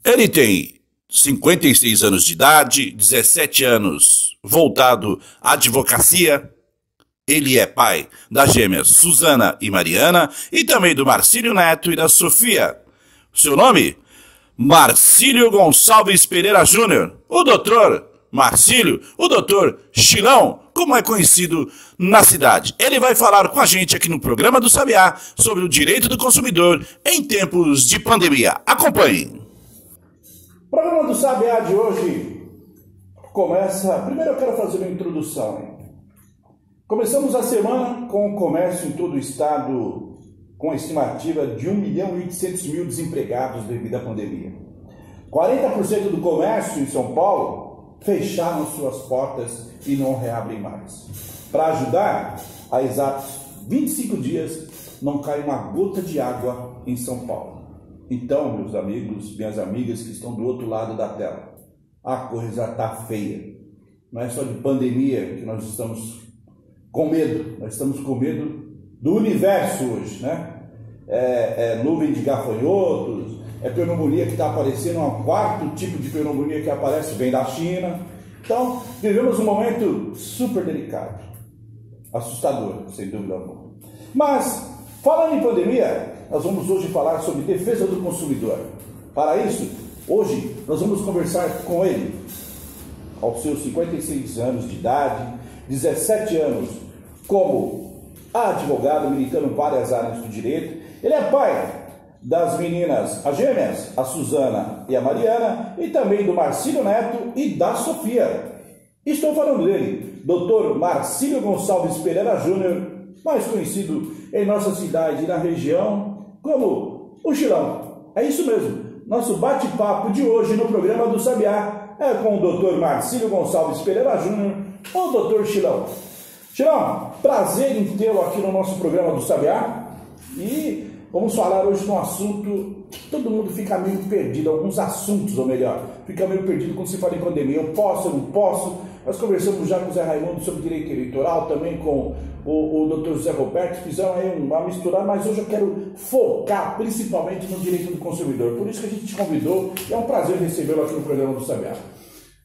Ele tem 56 anos de idade, 17 anos voltado à advocacia. Ele é pai das gêmeas Suzana e Mariana e também do Marcílio Neto e da Sofia. Seu nome? Marcílio Gonçalves Pereira Júnior, o doutor Marcílio, o doutor Chilão, como é conhecido na cidade. Ele vai falar com a gente aqui no programa do Sabiá sobre o direito do consumidor em tempos de pandemia. Acompanhe. O programa do Sabiá de hoje começa... Primeiro eu quero fazer uma introdução. Começamos a semana com o comércio em todo o estado com a estimativa de 1.800.000 desempregados devido à pandemia. 40% do comércio em São Paulo fecharam suas portas e não reabrem mais. Para ajudar, há exatos 25 dias não cai uma gota de água em São Paulo. Então, meus amigos, minhas amigas que estão do outro lado da tela, a coisa está feia. Não é só de pandemia que nós estamos com medo, nós estamos com medo do universo hoje, né? Nuvem de gafanhotos, pneumonia que está aparecendo, um quarto tipo de pneumonia que aparece, vem da China. Então, vivemos um momento super delicado, assustador, sem dúvida alguma. Mas, falando em pandemia, nós vamos hoje falar sobre defesa do consumidor. Para isso, hoje nós vamos conversar com ele, aos seus 56 anos de idade, 17 anos como advogado, militando em várias áreas do direito. Ele é pai das meninas, as gêmeas, a Suzana e a Mariana, e também do Marcílio Neto e da Sofia. Estou falando dele, Dr. Marcílio Gonçalves Pereira Júnior, mais conhecido em nossa cidade e na região como o Chilão. É isso mesmo, nosso bate-papo de hoje no programa do Sabiá é com o Dr. Marcílio Gonçalves Pereira Júnior, ou Dr. Chilão. Chilão, prazer em tê-lo aqui no nosso programa do Sabiá. E vamos falar hoje de um assunto que todo mundo fica meio perdido, alguns assuntos, ou melhor, fica meio perdido quando se fala em pandemia. Eu posso, eu não posso? Nós conversamos já com o Zé Raimundo sobre direito eleitoral, também com o Dr. José Roberto, fizeram aí uma misturada, mas hoje eu quero focar principalmente no direito do consumidor. Por isso que a gente te convidou e é um prazer recebê-lo aqui no programa do Sabiá.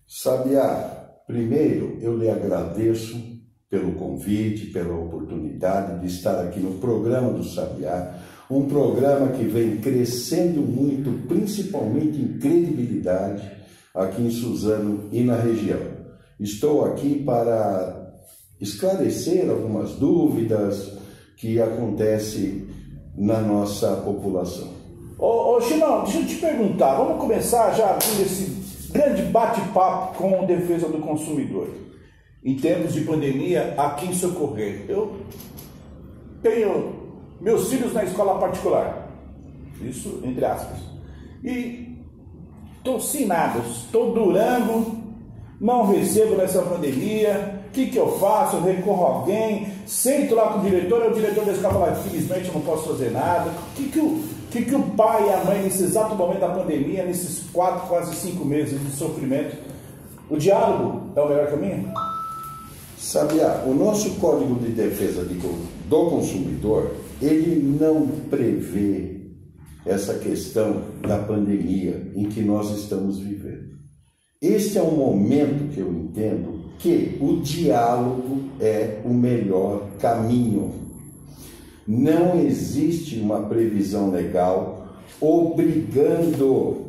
Sabiá, primeiro eu lhe agradeço pelo convite, pela oportunidade de estar aqui no programa do Sabiá, um programa que vem crescendo muito, principalmente em credibilidade, aqui em Suzano e na região. Estou aqui para esclarecer algumas dúvidas que acontecem na nossa população. Ô Chilão, deixa eu te perguntar, vamos começar já abrindo esse grande bate-papo com a defesa do consumidor. Em tempos de pandemia, a quem socorrer? Eu tenho meus filhos na escola particular, isso entre aspas, e estou sem nada, estou durando, não recebo nessa pandemia. O que eu faço? Eu recorro a alguém, sento lá com o diretor da escola fala, infelizmente eu não posso fazer nada. O que o pai e a mãe, nesse exato momento da pandemia, nesses 4, quase 5 meses de sofrimento, o diálogo é o melhor caminho? Sabiá, o nosso Código de Defesa do Consumidor, ele não prevê essa questão da pandemia em que nós estamos vivendo. Este é um momento que eu entendo que o diálogo é o melhor caminho. Não existe uma previsão legal obrigando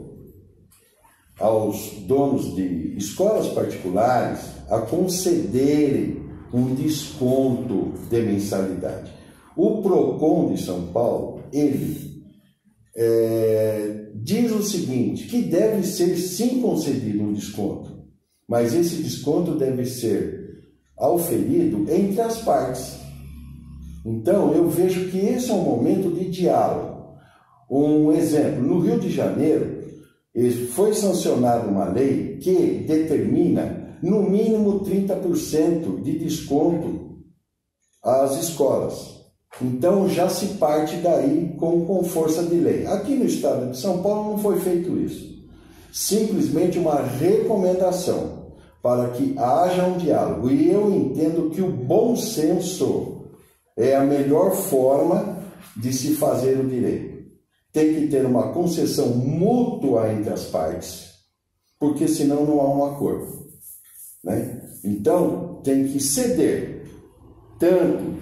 aos donos de escolas particulares a concederem um desconto de mensalidade. O PROCON de São Paulo, ele diz o seguinte, que deve ser sim concedido um desconto, mas esse desconto deve ser auferido entre as partes. Então, eu vejo que esse é um momento de diálogo. Um exemplo, no Rio de Janeiro, foi sancionada uma lei que determina no mínimo 30% de desconto às escolas. Então já se parte daí com força de lei. Aqui no estado de São Paulo não foi feito isso. Simplesmente uma recomendação para que haja um diálogo. E eu entendo que o bom senso é a melhor forma de se fazer o direito. tem que ter uma concessão mútua entre as partes, porque senão não há um acordo, né? Então, tem que ceder tanto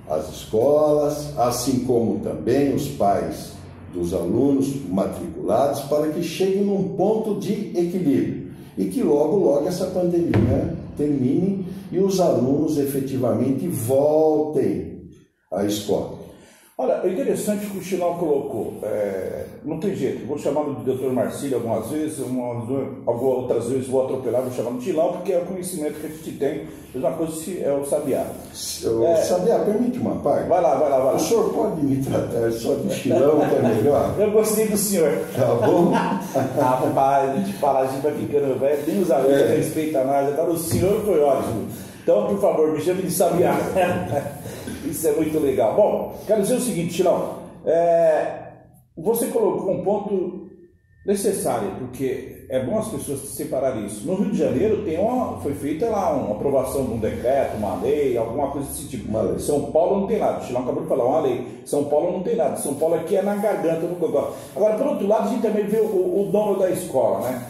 as escolas, assim como também os pais dos alunos matriculados, para que cheguem num ponto de equilíbrio e que logo, logo essa pandemia termine e os alunos efetivamente voltem à escola. Olha, é interessante que o Chilão colocou, não tem jeito, vou chamá-lo de Dr. Marcílio algumas vezes, outras vezes vou atropelar, vou chamá-lo de Chilão, porque é o conhecimento que a gente tem, a mesma coisa é o Sabiá. Sabiá, permite uma parte? Vai lá. O senhor pode me tratar só de Chilão, que é melhor? Eu gostei do senhor. Tá bom? Rapaz, a gente fala, a gente vai ficando velho, nem os alunos respeitam mais, agora o senhor foi ótimo. Então, por favor, me chame de Sabiá. Isso é muito legal. Bom, quero dizer o seguinte, Chilão, você colocou um ponto necessário, porque é bom as pessoas separarem isso. No Rio de Janeiro foi feita lá uma aprovação de um decreto, uma lei, alguma coisa desse tipo. Uma lei. São Paulo não tem nada. O Chilão acabou de falar, uma lei. São Paulo não tem nada. São Paulo aqui é na garganta, no gogó. Agora, por outro lado, a gente também vê o dono da escola, né?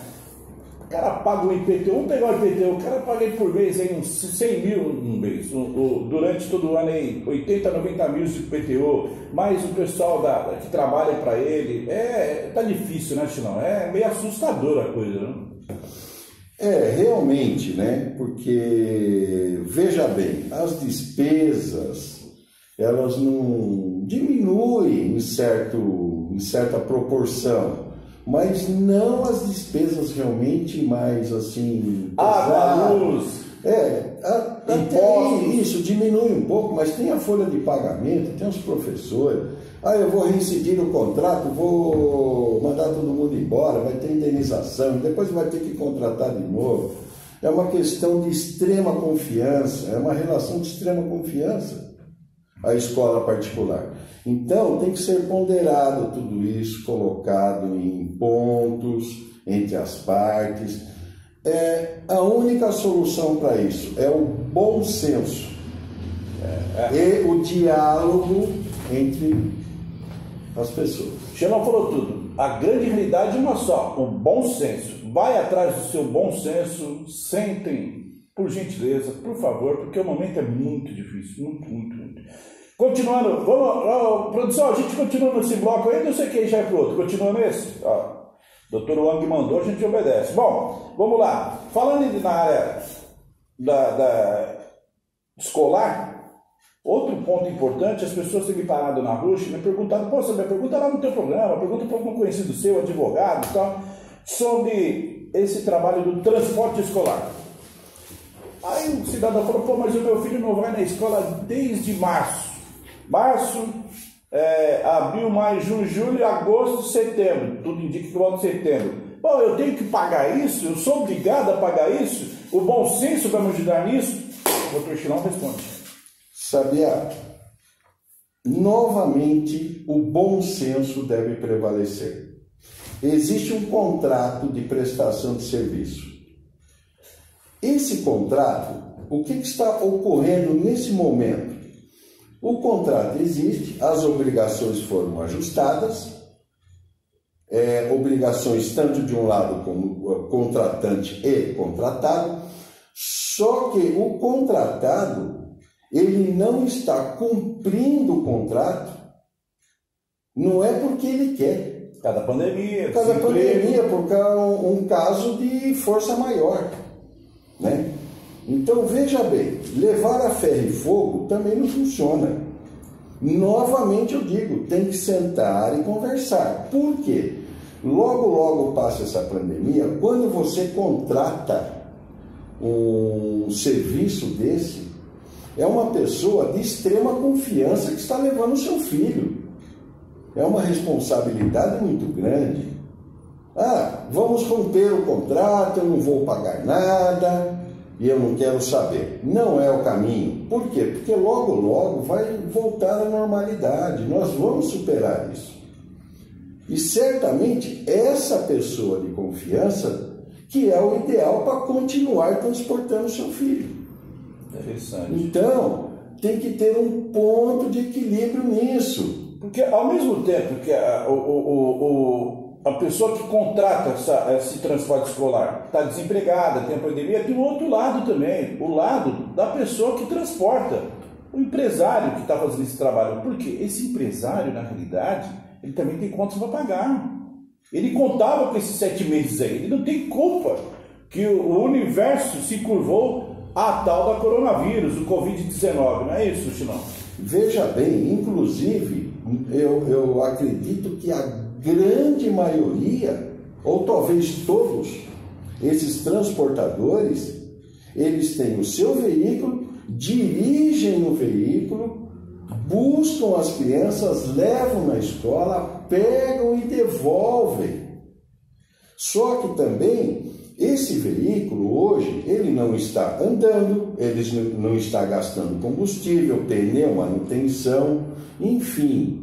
O cara paga o IPTU, vamos pegar o IPTU, o cara paga aí por mês aí uns 100 mil um mês, durante todo o ano aí, 80, 90 mil de IPTU, mais o pessoal que trabalha para ele, tá difícil, né, Chilão? É meio assustadora a coisa, né? Realmente, né, porque, veja bem, as despesas, elas não diminuem em certa proporção, mas não as despesas realmente mais assim... Água, luz... até isso diminui um pouco, mas tem a folha de pagamento, tem os professores. Eu vou reincidir o contrato, vou mandar todo mundo embora, vai ter indenização, depois vai ter que contratar de novo. É uma questão de extrema confiança, é uma relação de extrema confiança a escola particular. Então, tem que ser ponderado tudo isso, colocado em pontos entre as partes. A única solução para isso é o bom senso e o diálogo entre as pessoas. Xenon falou tudo. A grande realidade é uma só, o bom senso. Vai atrás do seu bom senso, sentem, por gentileza, por favor, porque o momento é muito difícil, muito. Continuando, vamos, produção, a gente continua nesse bloco aí, não sei quem já é pro outro, continua nesse? Dr. Wang mandou, a gente obedece. Bom, vamos lá. Falando na área da escolar, outro ponto importante, as pessoas têm me parado na rua e me perguntado, Sabiá, pergunta lá no teu programa, pergunta para algum conhecido seu, advogado e tal, sobre esse trabalho do transporte escolar. Aí o cidadão falou, mas o meu filho não vai na escola desde março. Abril, maio, junho, julho, agosto, setembro. Tudo indica que volta em setembro. Bom, eu tenho que pagar isso? Eu sou obrigado a pagar isso? O bom senso vai me ajudar nisso? O doutor Chilão responde. Sabiá, novamente o bom senso deve prevalecer. Existe um contrato de prestação de serviço. Esse contrato, o que está ocorrendo nesse momento? O contrato existe, as obrigações foram ajustadas, obrigações tanto de um lado como contratante e contratado, só que o contratado, ele não está cumprindo o contrato, não é porque ele quer. Por causa da pandemia. Por causa da pandemia, por um caso de força maior, né? Então, veja bem, levar a ferro e fogo também não funciona. Novamente eu digo, tem que sentar e conversar. Por quê? Logo passa essa pandemia, quando você contrata um serviço desse, é uma pessoa de extrema confiança que está levando o seu filho. É uma responsabilidade muito grande. Vamos romper o contrato, eu não vou pagar nada e eu não quero saber. Não é o caminho. Por quê? Porque logo vai voltar à normalidade. Nós vamos superar isso. E certamente essa pessoa de confiança que é o ideal para continuar transportando seu filho. Interessante. Então, tem que ter um ponto de equilíbrio nisso. Porque ao mesmo tempo que a pessoa que contrata esse transporte escolar está desempregada, tem a pandemia, tem o outro lado também, o lado da pessoa que transporta, o empresário que está fazendo esse trabalho. Porque esse empresário, na realidade, ele também tem contas para pagar. Ele contava com esses 7 meses aí, ele não tem culpa que o universo se curvou à tal da coronavírus, o Covid-19, não é isso, Chinão? Veja bem, inclusive, eu acredito que a grande maioria, ou talvez todos, esses transportadores, eles têm o seu veículo, dirigem o veículo, buscam as crianças, levam na escola, pegam e devolvem. Só que também, esse veículo hoje, ele não está andando, ele não está gastando combustível, pneu, manutenção, enfim.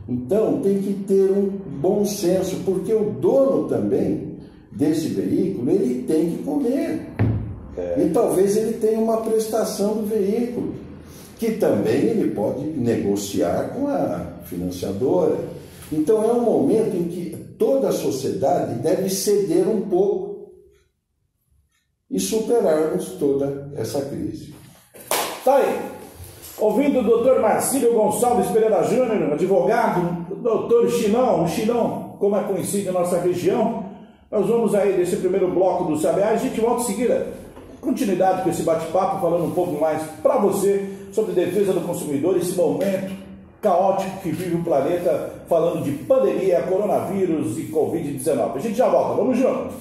Então, tem que ter um bom senso, porque o dono também desse veículo, ele tem que comer. E talvez ele tenha uma prestação do veículo, que também ele pode negociar com a financiadora. Então, é um momento em que toda a sociedade deve ceder um pouco e superarmos toda essa crise. Tá aí. Ouvindo o doutor Marcílio Gonçalves Pereira Júnior, advogado, o doutor Chinão, o Chinão, como é conhecido em nossa região, nós vamos aí desse primeiro bloco do Sabiá, a gente volta em seguida, continuidade com esse bate-papo, falando um pouco mais para você sobre defesa do consumidor, esse momento caótico que vive o planeta, falando de pandemia, coronavírus e Covid-19. A gente já volta, vamos juntos!